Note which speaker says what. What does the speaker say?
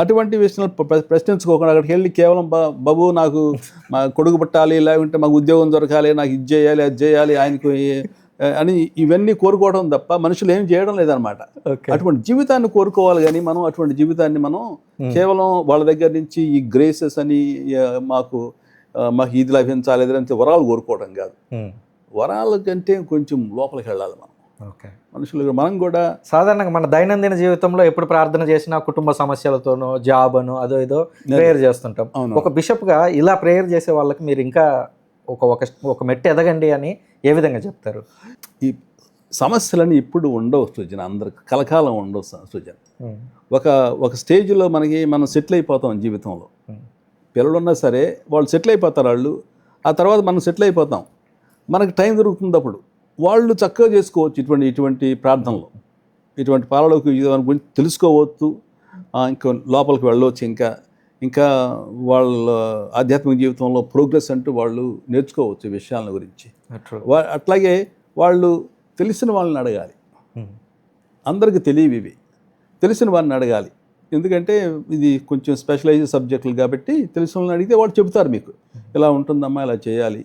Speaker 1: అటువంటి విషయంలో ప్రశ్నించుకోకుండా అక్కడికి వెళ్ళి కేవలం బాబు నాకు మా కొడుకు పుట్టాలి, లేకుంటే మాకు ఉద్యోగం దొరకాలి, నాకు ఇది చేయాలి అది చేయాలి ఆయనకు అని ఇవన్నీ కోరుకోవడం తప్ప మనుషులు ఏం చేయడం లేదనమాట. అటువంటి జీవితాన్ని కోరుకోవాలి కానీ మనం అటువంటి జీవితాన్ని మనం కేవలం వాళ్ళ దగ్గర నుంచి ఈ గ్రేసెస్ అని మాకు ఇది లభించాలి లేదంటే వరాలు కోరుకోవడం కాదు. వరాల కంటే కొంచెం లోపలికి వెళ్ళాలి మనం. మనుషులు మనం కూడా
Speaker 2: సాధారణంగా మన దైనందిన జీవితంలో ఎప్పుడు ప్రార్థన చేసినా కుటుంబ సమస్యలతోనో జాబ్ అను అదో ఏదో ప్రేయర్ చేస్తుంటాం. ఒక బిషప్గా ఇలా ప్రేయర్ చేసే వాళ్ళకి మీరు ఇంకా ఒక మెట్టు ఎదగండి అని ఏ విధంగా చెప్తారు?
Speaker 1: ఈ సమస్యలని ఇప్పుడు ఉండవు సృజన, అందరికి కలకాలం ఉండవు సృజన. ఒక స్టేజ్లో మనం సెటిల్ అయిపోతాం జీవితంలో. పిల్లలు ఉన్నా సరే వాళ్ళు సెటిల్ అయిపోతారు వాళ్ళు, ఆ తర్వాత మనం సెటిల్ అయిపోతాం. మనకు టైం దొరుకుతుంది అప్పుడు వాళ్ళు చక్కగా చేసుకోవచ్చు ఇటువంటి ప్రార్థనలు, ఇటువంటి పాలలోకి దాని గురించి తెలుసుకోవచ్చు, ఇంకా లోపలికి వెళ్ళవచ్చు, ఇంకా వాళ్ళ ఆధ్యాత్మిక జీవితంలో ప్రోగ్రెస్ అంటూ వాళ్ళు నేర్చుకోవచ్చు ఈ విషయాల గురించి. అట్లాగే వాళ్ళు తెలిసిన వాళ్ళని అడగాలి. అందరికీ తెలియవి ఇవి, తెలిసిన వారిని అడగాలి. ఎందుకంటే ఇది కొంచెం స్పెషలైజ్డ్ సబ్జెక్టులు కాబట్టి తెలిసిన వాళ్ళని అడిగితే వాళ్ళు చెబుతారు మీకు ఇలా ఉంటుందమ్మా ఇలా చేయాలి